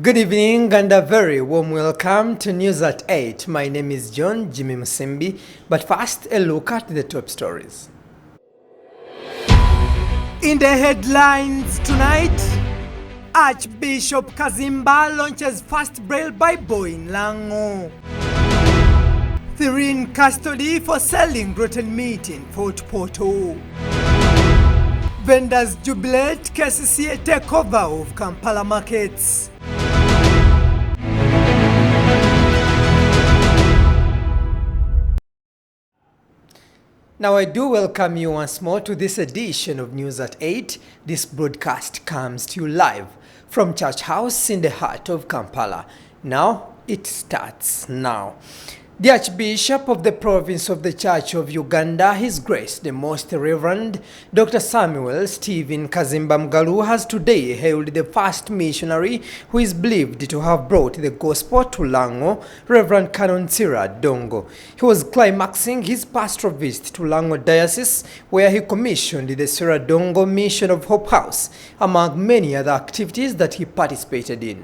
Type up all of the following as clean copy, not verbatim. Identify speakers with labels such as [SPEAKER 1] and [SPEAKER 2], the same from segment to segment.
[SPEAKER 1] Good evening and a very warm welcome to News at 8. My name is John Jimmy Musimbi, but first a look at the top stories. In the headlines tonight, Archbishop Kazimba launches first Braille Bible in Lango. 3 in custody for selling rotten meat in Fort Porto. Vendors jubilate KCCA takeover of Kampala markets. Now I do welcome you once more to this edition of News at 8. This broadcast comes to you live from Church House in the heart of Kampala. Now it starts now. The Archbishop of the Province of the Church of Uganda, His Grace the Most Reverend Dr. Samuel Stephen Kazimba Mugalu, has today hailed the first missionary who is believed to have brought the gospel to Lango, Reverend Canon Sira Dongo. He was climaxing his pastoral visit to Lango Diocese, where he commissioned the Sira Dongo Mission of Hope House, among many other activities that he participated in.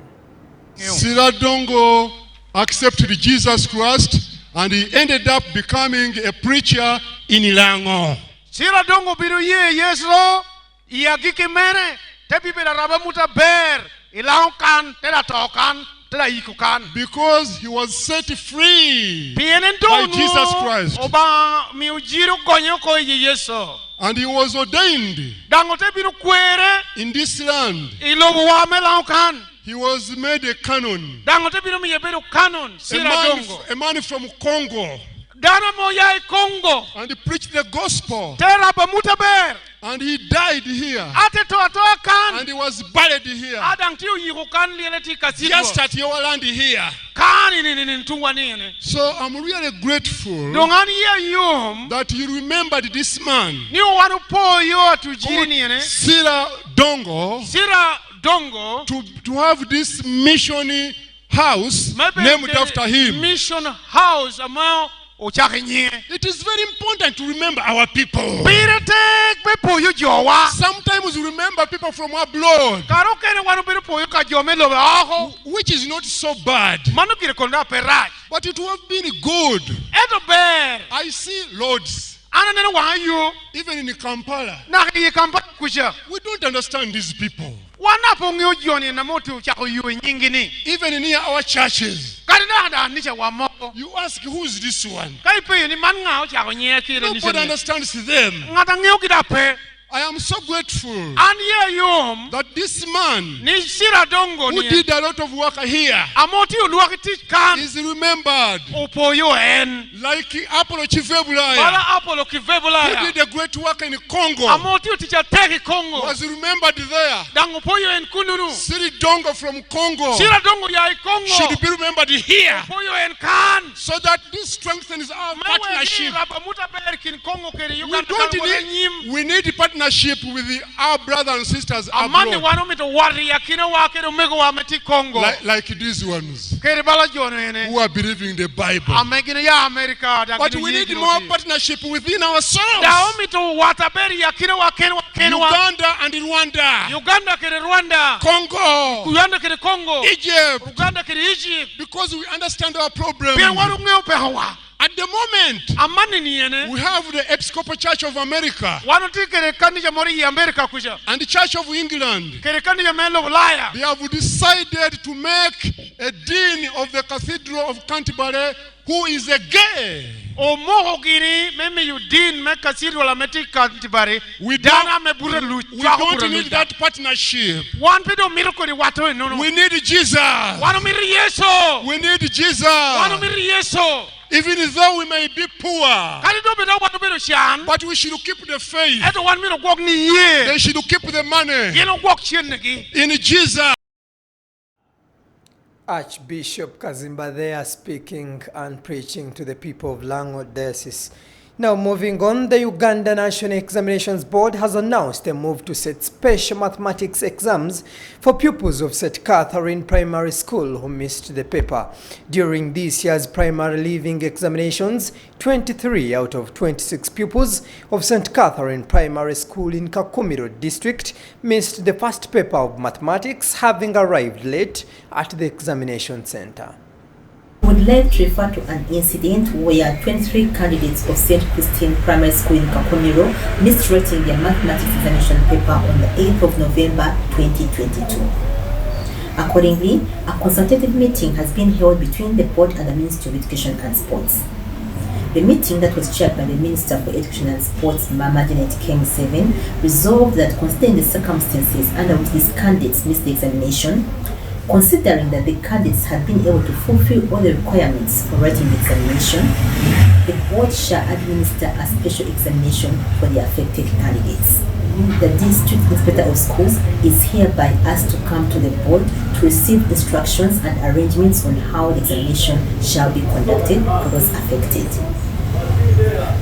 [SPEAKER 2] Sira Dongo accepted Jesus Christ and he ended up becoming a preacher in Lango.
[SPEAKER 3] Sira Dongo biru ye yesro iagike mene tebi bela rabamuta ber ilaokan tela tokan tela ikukan,
[SPEAKER 2] because he was set free
[SPEAKER 3] by
[SPEAKER 2] Jesus Christ
[SPEAKER 3] oba miujiru konyo ko yeso,
[SPEAKER 2] and he was ordained
[SPEAKER 3] dango tebiru kwere
[SPEAKER 2] in this land.
[SPEAKER 3] ilobo wa melaokan.
[SPEAKER 2] He was made a canon, a man from Congo, and he preached the gospel, and he died here, and he was buried here, just at your land here. So I'm really grateful that you remembered this man, Sira Dongo, to have this mission house named after him.
[SPEAKER 3] Mission house
[SPEAKER 2] it is very important to remember our people. Sometimes we remember people from abroad, which is not so bad, but it would have been good. I see lords even in Kampala. We don't understand these people. Even in our churches, you ask, who is this one? Nobody understands them. I am so grateful that this man who did a lot of work here is remembered, like Apollo Chivebulaya, who did a great work in Congo, was remembered there. Siri Dongo from Congo should be remembered here, so that this strengthens our partnership. We need partnership with our brothers and sisters abroad, like these ones who are believing the Bible. But we need more partnership within ourselves. Uganda and Rwanda, Congo, Egypt, because we understand our problem. At the moment, we have the Episcopal Church of America and the Church of England. They have decided to make a dean of the Cathedral of Canterbury who is a gay. We don't need that partnership. We need Jesus. We need Jesus. Even though we may be poor, but we should keep the faith. They should keep the money in Jesus.
[SPEAKER 1] Archbishop Kazimba there speaking and preaching to the people of Lango Diocese. Now moving on, the Uganda National Examinations Board has announced a move to set special mathematics exams for pupils of St. Catherine Primary School who missed the paper. During this year's primary leaving examinations, 23 out of 26 pupils of St. Catherine Primary School in Kakumiro district missed the first paper of mathematics, having arrived late at the examination center.
[SPEAKER 4] Would like to refer to an incident where 23 candidates of St. Christine Primary School in Kakumiro missed writing their mathematics examination paper on the 8th of November 2022. Accordingly, a consultative meeting has been held between the board and the Ministry of Education and Sports. The meeting, that was chaired by the Minister for Education and Sports, Mama Janet King-Seven, resolved that considering the circumstances under which these candidates missed the examination, considering that the candidates had been able to fulfill all the requirements for writing the examination, the board shall administer a special examination for the affected candidates. The District Inspector of Schools is hereby asked to come to the board to receive instructions and arrangements on how the examination shall be conducted for those affected.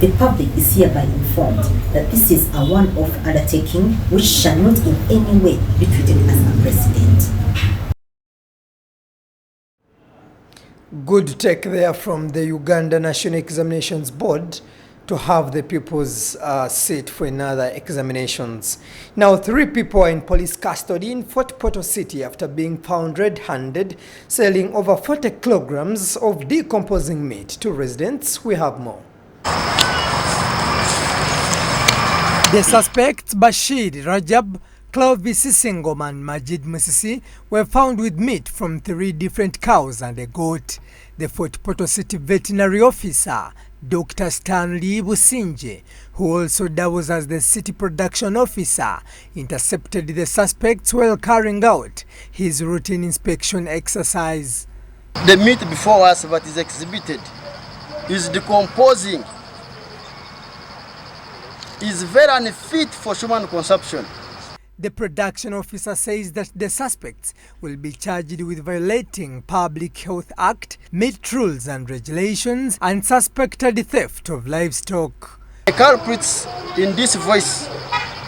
[SPEAKER 4] The public is hereby informed that this is a one-off undertaking which shall not in any way be treated as a precedent.
[SPEAKER 1] Good take there from the Uganda National Examinations Board to have the pupils sit for another examinations. Now, 3 people are in police custody in Fort Portal City after being found red-handed selling over 40 kilograms of decomposing meat to residents. We have more. The suspects, Bashir Rajab, Clovis Singom and Majid Musisi, were found with meat from 3 different cows and a goat. The Fort Portal City veterinary officer, Dr. Stanley Businje, who also doubles as the city production officer, intercepted the suspects while carrying out his routine inspection exercise.
[SPEAKER 5] The meat before us that is exhibited is decomposing, is very unfit for human consumption.
[SPEAKER 1] The production officer says that the suspects will be charged with violating Public Health Act, meat rules and regulations, and suspected theft of livestock.
[SPEAKER 5] The culprits in this voice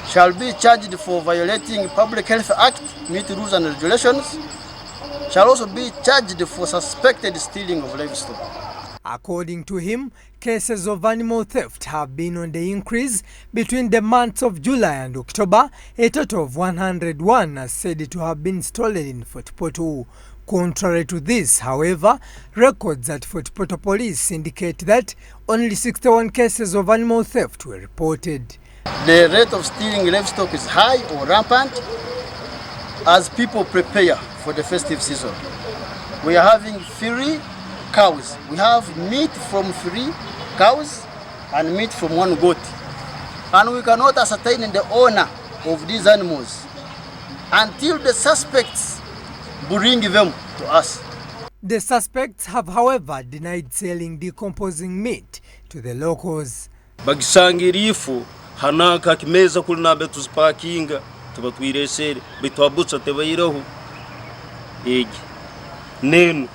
[SPEAKER 5] shall be charged for violating Public Health Act, meat rules and regulations, shall also be charged for suspected stealing of livestock.
[SPEAKER 1] According to him, cases of animal theft have been on the increase between the months of July and October. A total of 101 are said to have been stolen in Fort Portal. Contrary to this, however, records at Fort Portal Police indicate that only 61 cases of animal theft were reported.
[SPEAKER 5] The rate of stealing livestock is high or rampant as people prepare for the festive season. We are having 3 cows. We have meat from 3 cows and meat from 1 goat. And we cannot ascertain the owner of these animals until the suspects bring them to us.
[SPEAKER 1] The suspects have, however, denied selling decomposing meat to the locals.
[SPEAKER 6] Bagisangirifu hanaka kimeza kulina betu spakinga tubatwiresere bitwabutsa tebayiraho egi nenu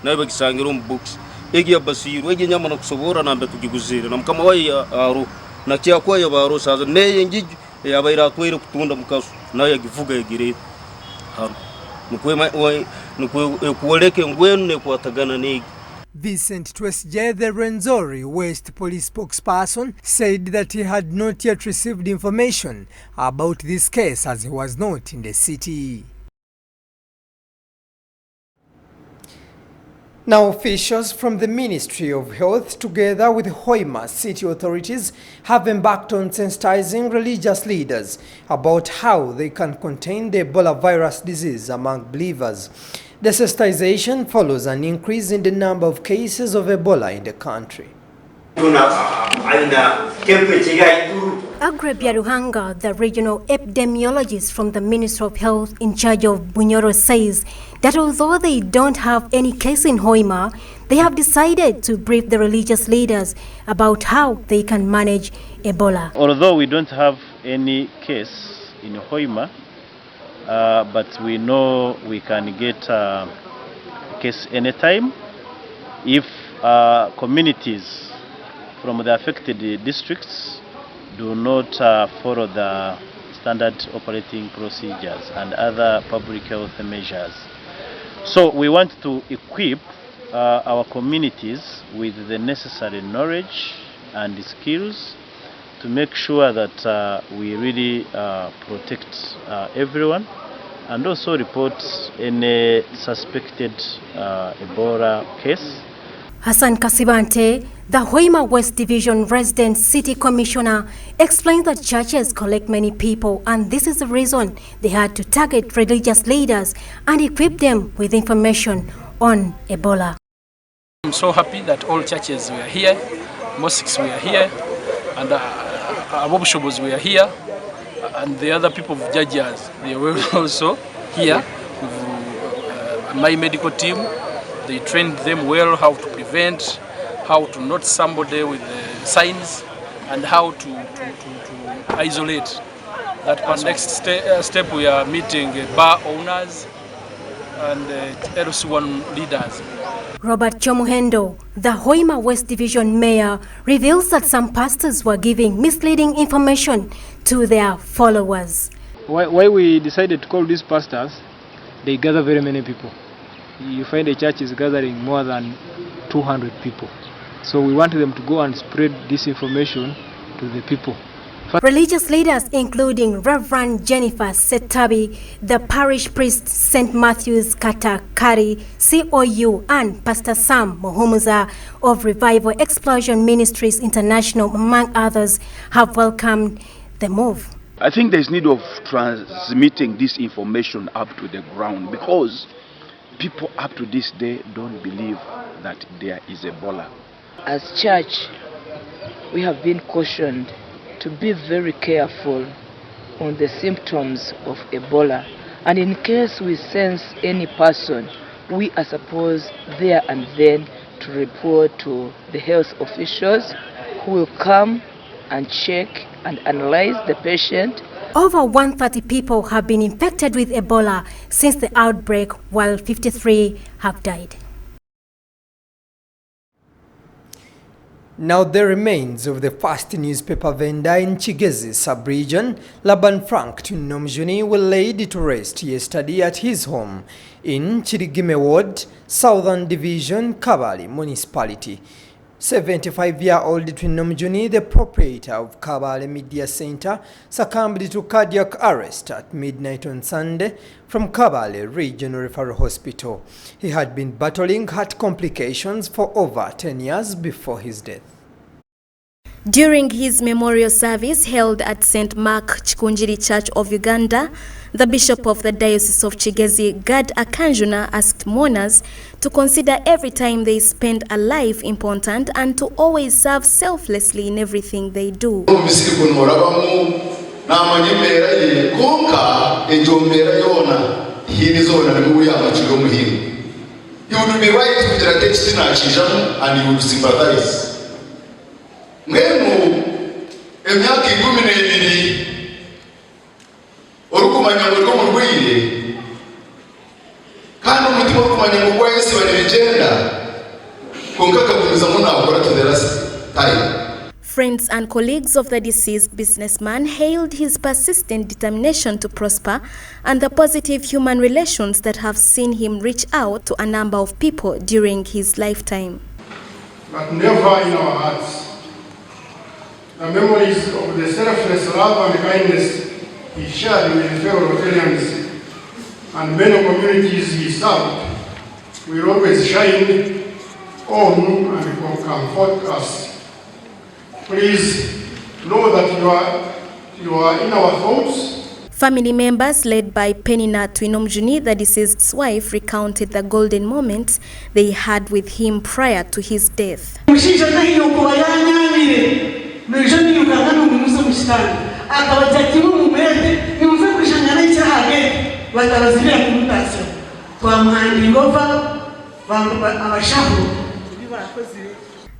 [SPEAKER 6] nawe bagisangira mu box egi yabasiru egi nyama nakusobora nambe tugiguzira namukama wayi aro nakyakwa yabaro saza neye ngiji yabayira twere kutunda mukaso nawe yagivuga yagire hano nukwe kuoleke ngwenu ne kwatagana negi.
[SPEAKER 1] Vincent Twesje, the Rwenzori West police spokesperson, said that he had not yet received information about this case as he was not in the city. Now, officials from the Ministry of Health, together with Hoima city authorities, have embarked on sensitizing religious leaders about how they can contain the Ebola virus disease among believers. The sensitization follows an increase in the number of cases of Ebola in the country.
[SPEAKER 7] Agre Byaruhanga, the regional epidemiologist from the Ministry of Health in charge of Bunyoro, says that although they don't have any case in Hoima, they have decided to brief the religious leaders about how they can manage Ebola.
[SPEAKER 8] Although we don't have any case in Hoima, but we know we can get a case anytime if communities from the affected districts do not follow the standard operating procedures and other public health measures. So we want to equip our communities with the necessary knowledge and skills to make sure that we really protect everyone, and also report any suspected Ebola case.
[SPEAKER 7] Hassan Kasibante, the Hoima West Division resident city commissioner, explained that churches collect many people, and this is the reason they had to target religious leaders and equip them with information on Ebola.
[SPEAKER 9] I'm so happy that all churches were here, mosques were here, and Abobshobos were here, and the other people of Judges, they were also here with my medical team. They trained them well how to prevent, how to note somebody with the signs, and how to isolate that person. Next step, we are meeting bar owners and LC1 leaders.
[SPEAKER 7] Robert Chomuhendo, the Hoima West Division mayor, reveals that some pastors were giving misleading information to their followers.
[SPEAKER 10] Why we decided to call these pastors, they gather very many people. You find the church is gathering more than 200 people. So we want them to go and spread this information to the people.
[SPEAKER 7] Religious leaders including Reverend Jennifer Setabi, the parish priest St. Matthew's Katakari, COU, and Pastor Sam Mohumuza of Revival Explosion Ministries International, among others, have welcomed the move.
[SPEAKER 11] I think there's need of transmitting this information up to the ground, because people up to this day don't believe that there is Ebola.
[SPEAKER 12] As church, we have been cautioned to be very careful on the symptoms of Ebola, and in case we sense any person, we are supposed there and then to report to the health officials, who will come and check and analyze the patient.
[SPEAKER 7] Over 130 people have been infected with Ebola since the outbreak, while 53 have died.
[SPEAKER 1] Now the remains of the first newspaper vendor in Kigezi sub-region, Laban Frank Tunomjuni, were laid to rest yesterday at his home in Chirigime Ward, Southern Division, Kabale Municipality. 75-year-old Tunomjuni, the proprietor of Kabale Media Center, succumbed to cardiac arrest at midnight on Sunday from Kabale Regional Referral Hospital. He had been battling heart complications for over 10 years before his death.
[SPEAKER 13] During his memorial service held at St. Mark Chikunjiri Church of Uganda, the Bishop of the Diocese of Kigezi, Gad Akanjuna, asked mourners to consider every time they spend a life important and to always serve selflessly in everything they do. He
[SPEAKER 14] would be right with the text and he would sympathize. Mwenu emyaka 12 orukumanya ngo murwire kandi umutima orukumanya ngo kwese banegenda konkaka kubiza muna akora to the last time.
[SPEAKER 13] Friends and colleagues of the deceased businessman hailed his persistent determination to prosper and the positive human relations that have seen him reach out to a number of people during his lifetime.
[SPEAKER 2] But never in our hearts the memories of the selfless love and kindness he shared with fellow Rotarians and many communities he served will always shine on and comfort us. Please know that you are in our thoughts.
[SPEAKER 13] Family members led by Penina Tuinomjuni, the deceased's wife, recounted the golden moments they had with him prior to his death.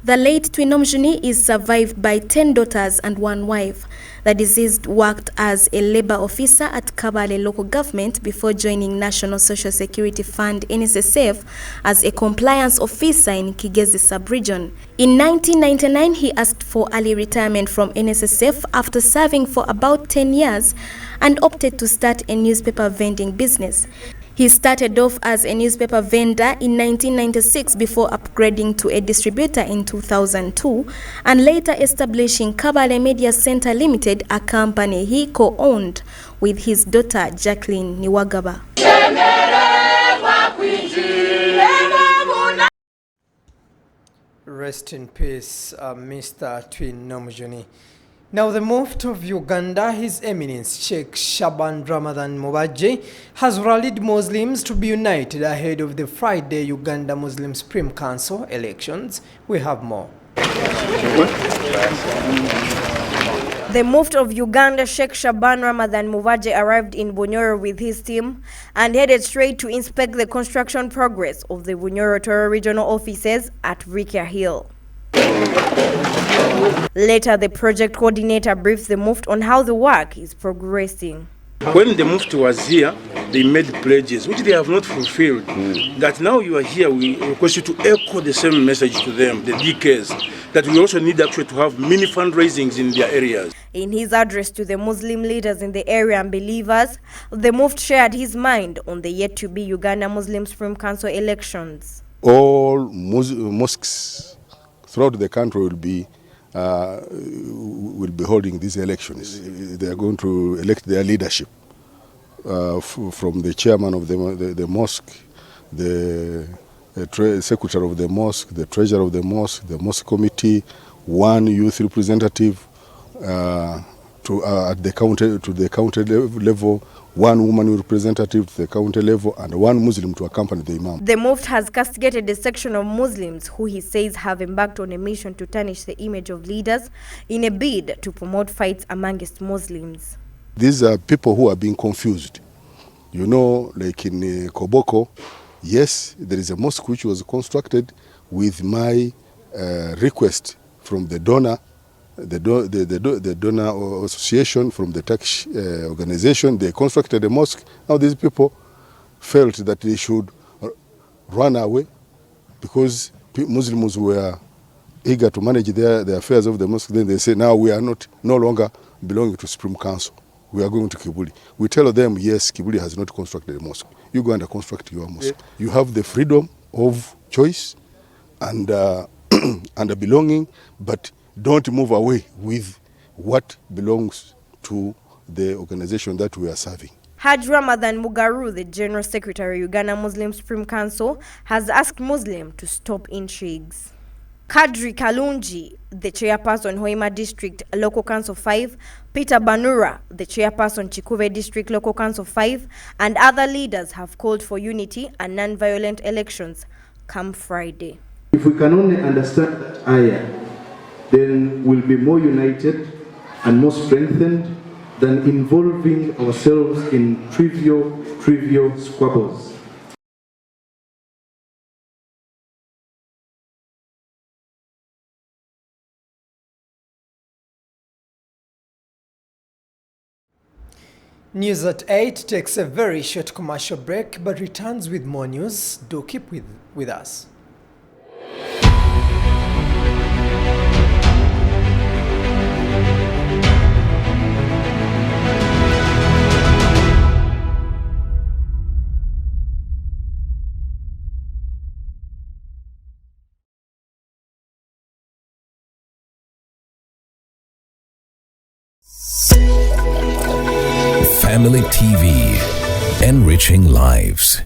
[SPEAKER 13] The late Twinomjuni is survived by 10 daughters and 1 wife. The deceased worked as a labor officer at Kabale local government before joining National Social Security Fund NSSF as a compliance officer in Kigezi sub-region. In 1999, he asked for early retirement from NSSF after serving for about 10 years and opted to start a newspaper vending business. He started off as a newspaper vendor in 1996 before upgrading to a distributor in 2002 and later establishing Kabale Media Center Limited, a company he co-owned with his daughter Jacqueline Niwagaba.
[SPEAKER 1] Rest in peace, Mr. Twinomjuni. Now, the Mufti of Uganda, His Eminence Sheikh Shaban Ramadan Mubaje, has rallied Muslims to be united ahead of the Friday Uganda Muslim Supreme Council elections. We have more.
[SPEAKER 15] The Mufti of Uganda, Sheikh Shaban Ramadan Mubaje, arrived in Bunyoro with his team and headed straight to inspect the construction progress of the Bunyoro Toro regional offices at Rikia Hill. Later, the project coordinator briefed the Mufti on how the work is progressing.
[SPEAKER 16] When the Mufti was here, they made pledges, which they have not fulfilled. That now you are here, we request you to echo the same message to them, the DKs, that we also need actually to have mini fundraisings in their areas.
[SPEAKER 15] In his address to the Muslim leaders in the area and believers, the Mufti shared his mind on the yet-to-be Uganda Muslim Supreme Council elections.
[SPEAKER 17] All mosques throughout the country will be holding these elections. They are going to elect their leadership from the chairman of the mosque, the secretary of the mosque, the treasurer of the mosque committee, one youth representative at the county level, one woman representative to the county level, and one Muslim to accompany the Imam.
[SPEAKER 15] The Mufti has castigated a section of Muslims who he says have embarked on a mission to tarnish the image of leaders in a bid to promote fights amongst Muslims.
[SPEAKER 17] These are people who are being confused. You know, like in Koboko, yes, there is a mosque which was constructed with my request from the donor, the donor association, from the Turkish organization. They constructed a mosque. Now these people felt that they should run away because Muslims were eager to manage their affairs of the mosque. Then they say, now we are no longer belonging to Supreme Council. We are going to Kibuli. We tell them, yes, Kibuli has not constructed a mosque. You go and construct your mosque. Yeah. You have the freedom of choice and and belonging, but don't move away with what belongs to the organization that we are serving.
[SPEAKER 15] Haj Ramadan Mugaru, the General Secretary, Uganda Muslim Supreme Council, has asked Muslims to stop intrigues. Kadri Kalunji, the chairperson Hoima District Local Council 5, Peter Banura, the chairperson Chikuve District Local Council 5, and other leaders have called for unity and non-violent elections come Friday.
[SPEAKER 18] If we can only understand that ayah, then we'll be more united and more strengthened than involving ourselves in trivial squabbles.
[SPEAKER 1] News at 8 takes a very short commercial break but returns with more news. Do keep with us.
[SPEAKER 19] Family TV, enriching lives.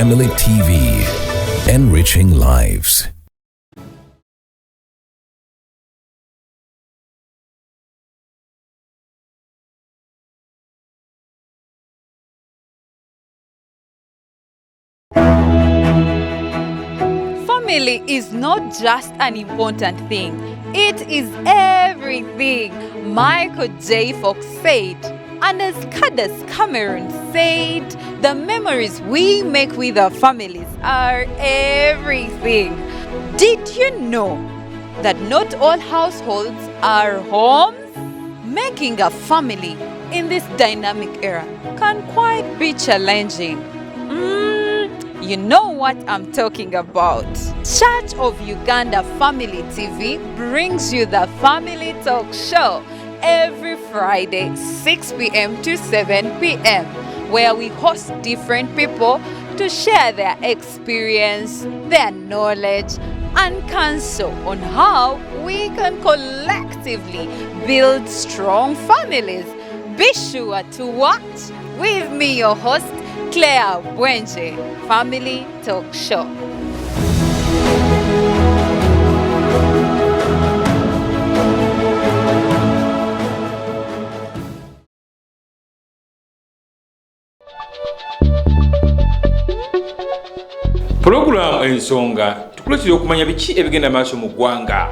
[SPEAKER 19] Family TV, enriching lives.
[SPEAKER 20] Family is not just an important thing, it is everything, Michael J. Fox said. And as Candace Cameron said, the memories we make with our families are everything. Did you know that not all households are homes? Making a family in this dynamic era can quite be challenging. You know what I'm talking about. Church of Uganda Family TV brings you the Family Talk Show every Friday, 6 p.m. to 7 p.m., where we host different people to share their experience, their knowledge, and counsel on how we can collectively build strong families. Be sure to watch with me, your host, Claire Bwenje, Family Talk Show.
[SPEAKER 21] Program ensonga tukuletera okumanya biki ebigenda maaso mu ggwanga.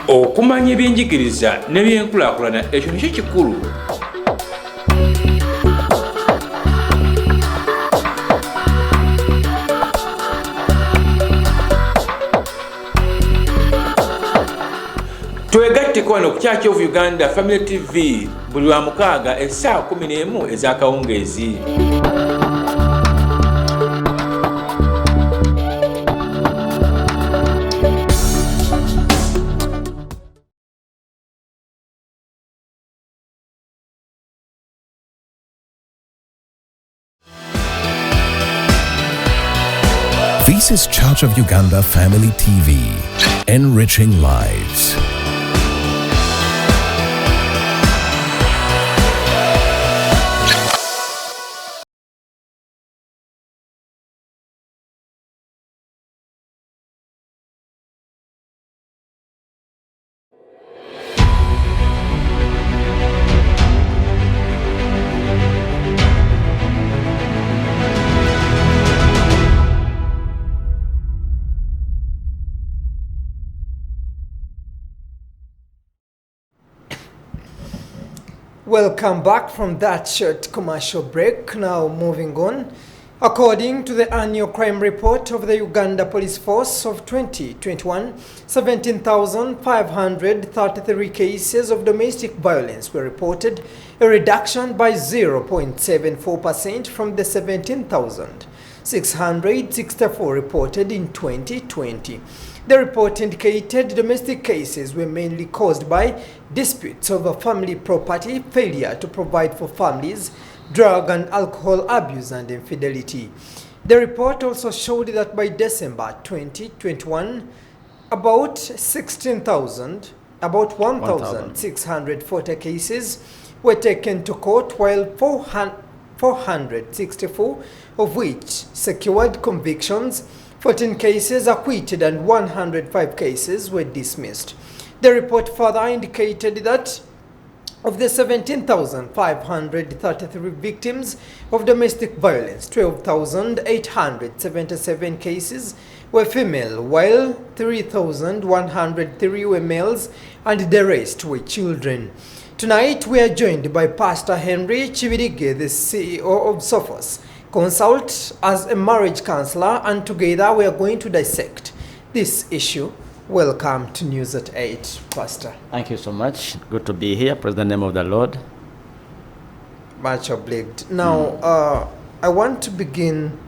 [SPEAKER 21] Okumanya ebyenjigiriza n'ebyenkulaakulana ekyo nikyo kikulu. Twegatteko wano ku Church of Uganda Family TV buli lwa mukaaga essaawa 11 ez'akawungeezi.
[SPEAKER 19] This is Church of Uganda Family TV, enriching lives.
[SPEAKER 1] Welcome back from that short commercial break. Now moving on. According to the annual crime report of the Uganda Police Force of 2021, 17,533 cases of domestic violence were reported, a reduction by 0.74% from the 17,664 reported in 2020. The report indicated domestic cases were mainly caused by disputes over family property, failure to provide for families, drug and alcohol abuse, and infidelity. The report also showed that by December 2021, about 1,640 cases were taken to court, while 464 of which secured convictions, 14 cases acquitted, and 105 cases were dismissed. The report further indicated that of the 17,533 victims of domestic violence, 12,877 cases were female, while 3,103 were males, and the rest were children. Tonight, we are joined by Pastor Henry Chivirige, the CEO of Sophos Consult, as a marriage counselor, and together we are going to dissect this issue. Welcome to News at 8, Pastor.
[SPEAKER 22] Thank you so much. Good to be here. Praise the name of the Lord.
[SPEAKER 1] Much obliged. Now, I want to begin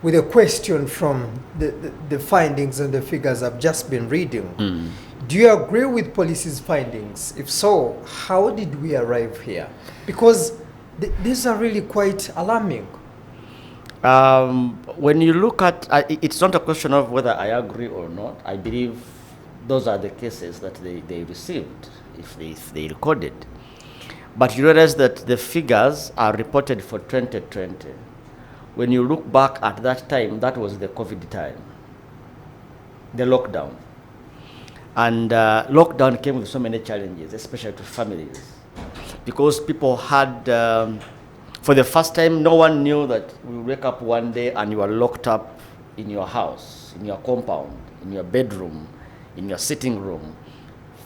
[SPEAKER 1] with a question from the findings and the figures I've just been reading. Do you agree with police's findings? If so, how did we arrive here? Because these are really quite alarming.
[SPEAKER 22] When you look at, it's not a question of whether I agree or not. I believe those are the cases that they received, if they recorded. But you realize that the figures are reported for 2020. When you look back at that time, that was the COVID time, the lockdown. And lockdown came with so many challenges, especially to families, because people had, for the first time, no one knew that we wake up one day and you are locked up in your house, in your compound, in your bedroom, in your sitting room,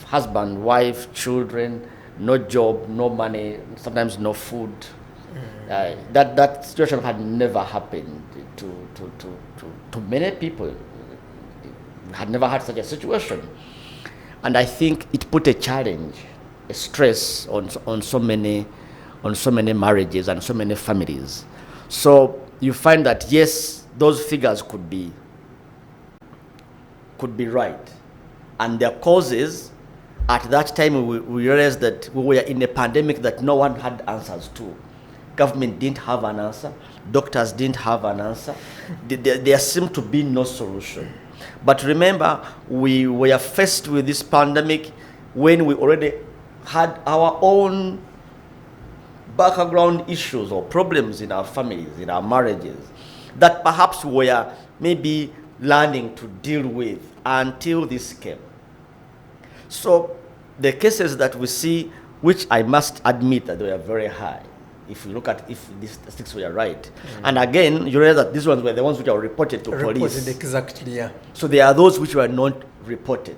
[SPEAKER 22] husband, wife, children, no job, no money, sometimes no food. That situation had never happened to many people. We had never had such a situation. And I think it put a challenge, a stress on so many marriages and so many families. So you find that, yes, those figures could be right. And their causes, at that time we realized that we were in a pandemic that no one had answers to. Government didn't have an answer. Doctors didn't have an answer. There seemed to be no solution. But remember, we were faced with this pandemic when we already had our own background issues or problems in our families, in our marriages, that perhaps we were maybe learning to deal with until this came. So the cases that we see, which I must admit that they are very high, if you look at if these statistics were right. And again, you realize that these ones were the ones which are reported to police.
[SPEAKER 1] Exactly, yeah.
[SPEAKER 22] So there are those which were not reported.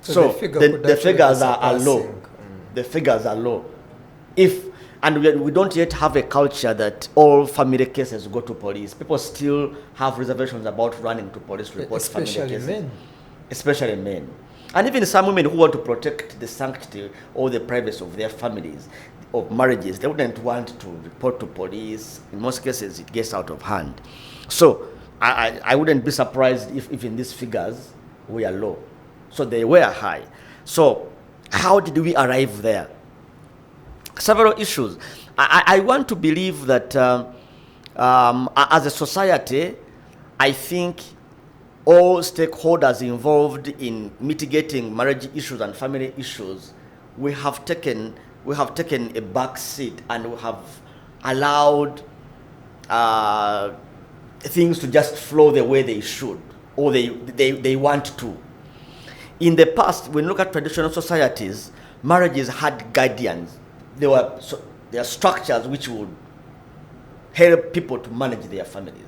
[SPEAKER 22] So the figures are low. The figures are low. And we don't yet have a culture that all family cases go to police. People still have reservations about running to police to report family cases. Especially men. And even some women who want to protect the sanctity or the privacy of their families, of marriages, they wouldn't want to report to police. In most cases, it gets out of hand. So I wouldn't be surprised if even these figures were low. So they were high. So how did we arrive there? Several issues. I want to believe that as a society, I think all stakeholders involved in mitigating marriage issues and family issues, we have taken a back seat and we have allowed things to just flow the way they should or they want to. In the past, when you look at traditional societies, marriages had guardians. There are structures which would help people to manage their families.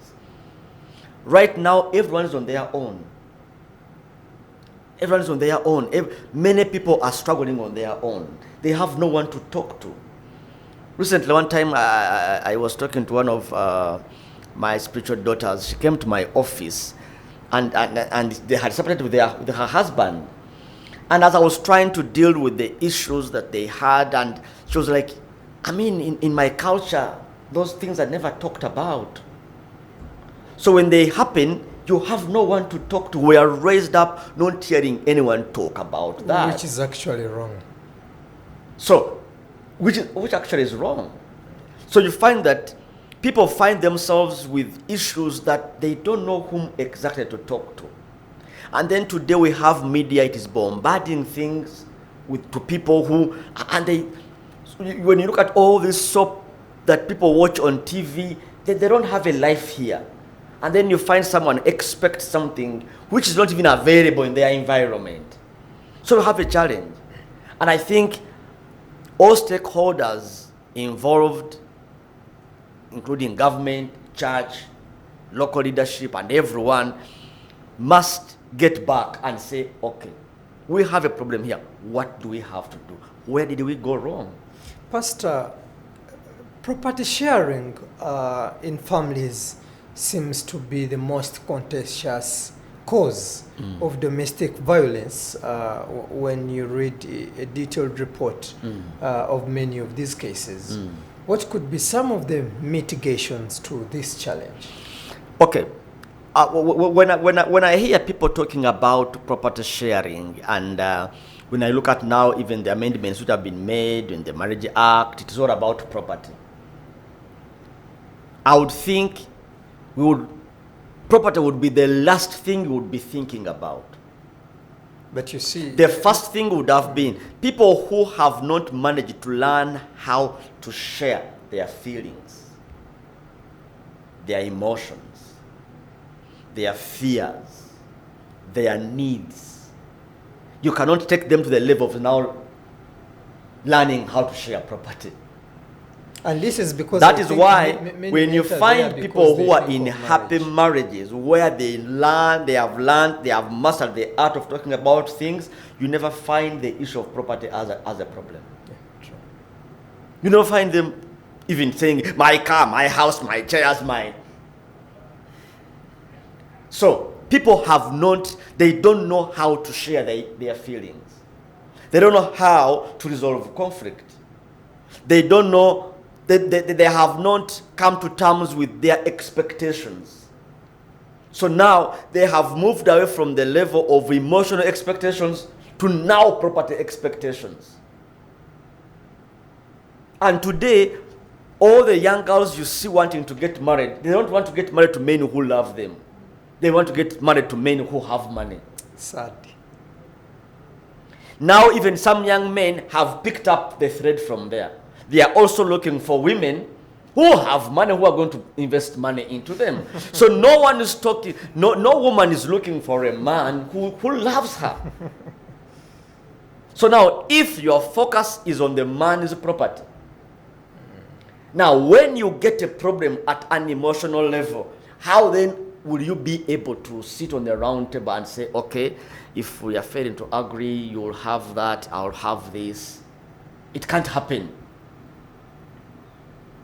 [SPEAKER 22] Right now, everyone is on their own. Everyone is on their own. Many people are struggling on their own. They have no one to talk to. Recently, one time, I was talking to one of my spiritual daughters. She came to my office, and they had separated with her husband. And as I was trying to deal with the issues that they had, and she was like, I mean, in my culture, those things are never talked about. So when they happen, you have no one to talk to. We are raised up not hearing anyone talk about that.
[SPEAKER 1] Which is actually wrong.
[SPEAKER 22] So, which actually is wrong. So you find that people find themselves with issues that they don't know whom exactly to talk to. And then today we have media, it is bombarding things to people who, when you look at all this soap that people watch on TV, they don't have a life here. And then you find someone expect something which is not even available in their environment. So we have a challenge. And I think all stakeholders involved, including government, church, local leadership, and everyone, must get back and say, okay, we have a problem here. What do we have to do? Where did we go wrong?
[SPEAKER 1] Pastor, property sharing in families seems to be the most contentious cause of domestic violence when you read a detailed report of many of these cases. What could be some of the mitigations to this challenge?
[SPEAKER 22] Okay. When I hear people talking about property sharing, and when I look at now even the amendments which have been made in the Marriage Act, it is all about property. I would think property would be the last thing we would be thinking about.
[SPEAKER 1] But you see,
[SPEAKER 22] the first thing would have been people who have not managed to learn how to share their feelings, their emotions, their fears, their needs. You cannot take them to the level of now learning how to share property.
[SPEAKER 1] And this is because
[SPEAKER 22] that is why when you find people who are in happy marriages where they have mastered the art of talking about things, you never find the issue of property as a problem.
[SPEAKER 1] Yeah, true.
[SPEAKER 22] You never find them even saying, my car, my house, my chairs, mine. So people they don't know how to share their feelings. They don't know how to resolve conflict. They don't know. They have not come to terms with their expectations. So now they have moved away from the level of emotional expectations to now property expectations. And today, all the young girls you see wanting to get married, they don't want to get married to men who love them. They want to get married to men who have money.
[SPEAKER 1] Sad.
[SPEAKER 22] Now even some young men have picked up the thread from there. They are also looking for women who have money, who are going to invest money into them. So no one is talking, no woman is looking for a man who loves her. So now, if your focus is on the man's property, now when you get a problem at an emotional level, how then will you be able to sit on the round table and say, okay, if we are failing to agree, you'll have that, I'll have this? It can't happen.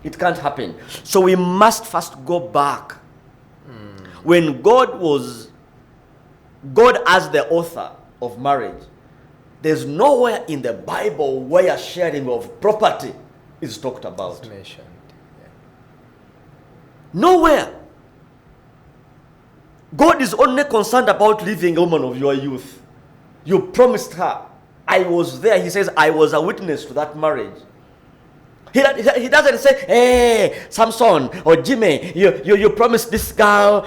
[SPEAKER 22] It can't happen. So we must first go back. When God as the author of marriage, there's nowhere in the Bible where sharing of property is talked about.
[SPEAKER 1] It's mentioned. Yeah.
[SPEAKER 22] Nowhere. God is only concerned about leaving a woman of your youth. You promised her. I was there. He says, I was a witness to that marriage. He doesn't say, hey, Samson or Jimmy, you promised this girl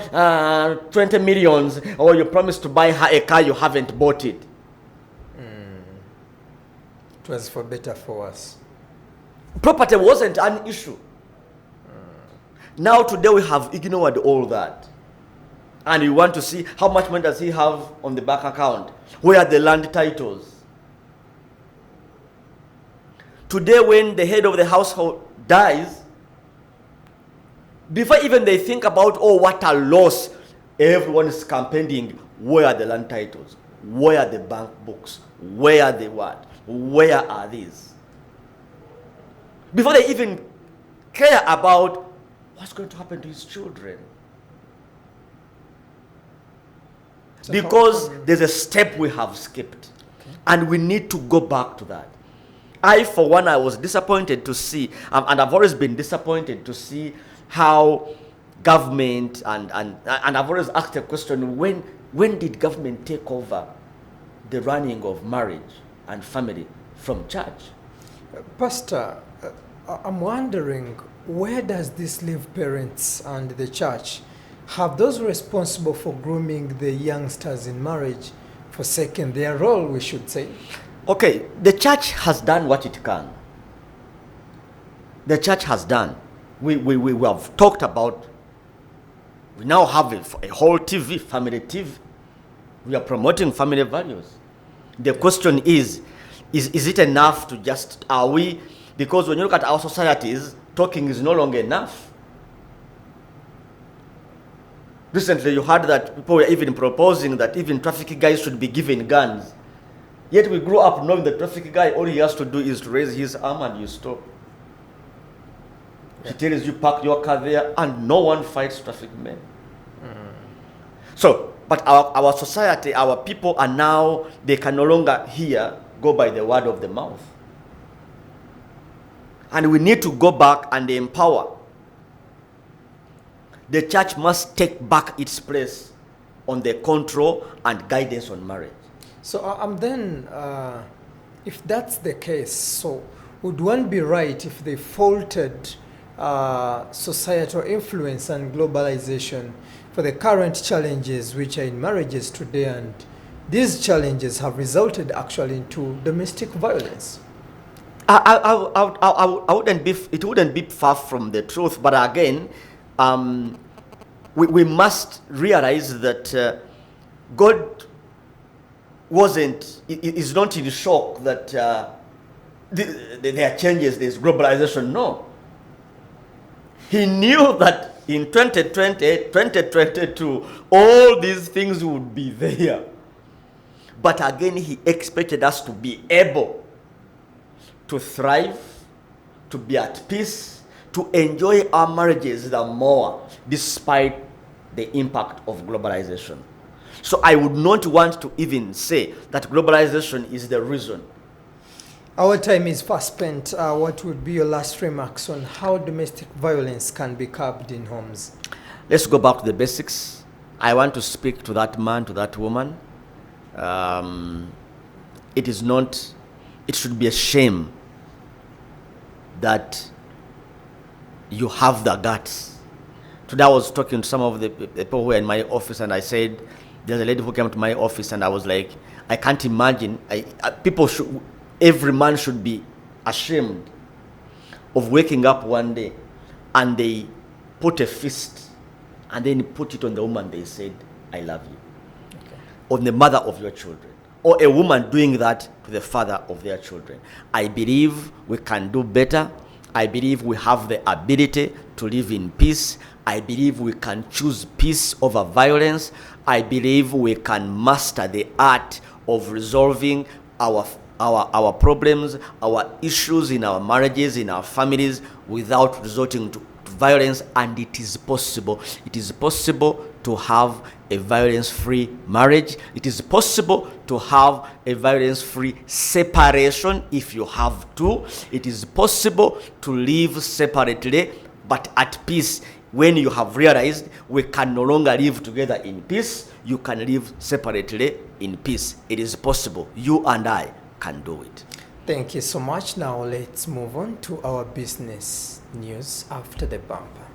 [SPEAKER 22] 20 millions, or you promised to buy her a car, you haven't bought it.
[SPEAKER 1] It was for better, for us.
[SPEAKER 22] Property wasn't an issue. Now today we have ignored all that. And we want to see how much money does he have on the bank account? Where are the land titles? Today, when the head of the household dies, before even they think about, oh, what a loss, everyone is campaigning, where are the land titles? Where are the bank books? Where are the what? Where are these? Before they even care about what's going to happen to his children. Because there's a step we have skipped. Okay. And we need to go back to that. I, for one, I was disappointed to see, and I've always been disappointed to see how government, and I've always asked a question, when did government take over the running of marriage and family from church?
[SPEAKER 1] Pastor, I'm wondering, where does this leave parents and the church? Have those responsible for grooming the youngsters in marriage forsaken their role, we should say?
[SPEAKER 22] Okay, the church has done what it can. The church has done. We have talked about, we now have a whole TV, family TV. We are promoting family values. The question is it enough to just, are we, because when you look at our societies, talking is no longer enough. Recently you heard that people were even proposing that even traffic guys should be given guns. Yet we grew up knowing the traffic guy, all he has to do is to raise his arm and you stop. Yeah. He tells you park your car there and no one fights traffic men. So, but our society, our people are now, they can no longer go by the word of the mouth. And we need to go back and empower. The church must take back its place on the control and guidance on marriage.
[SPEAKER 1] So if that's the case, so would one be right if they faulted societal influence and globalization for the current challenges which are in marriages today and these challenges have resulted actually into domestic violence.
[SPEAKER 22] I wouldn't be, it wouldn't be far from the truth, but again, we must realize that God is not in shock that there are changes, there's globalization. No. He knew that in 2020, 2022, all these things would be there. But again, he expected us to be able to thrive, to be at peace, to enjoy our marriages the more, despite the impact of globalization. So I would not want to even say that globalization is the reason.
[SPEAKER 1] Our time is fast spent. What would be your last remarks on how domestic violence can be curbed in homes?
[SPEAKER 22] Let's go back to the basics. I want to speak to that man, to that woman. It should be a shame that you have the guts. Today I was talking to some of the people who were in my office, and I said, there's a lady who came to my office, and I was like, I can't imagine. Every man should be ashamed of waking up one day and they put a fist and then put it on the woman. They said, I love you. Okay. On the mother of your children. Or a woman doing that to the father of their children. I believe we can do better. I believe we have the ability to live in peace. I believe we can choose peace over violence. I believe we can master the art of resolving our problems, our issues in our marriages, in our families, without resorting to violence. And it is possible. It is possible to have a violence-free marriage. It is possible to have a violence-free separation if you have to. It is possible to live separately but at peace. When you have realized we can no longer live together in peace, you can live separately in peace. It is possible. You and I can do it.
[SPEAKER 1] Thank you so much. Now let's move on to our business news after the bumper.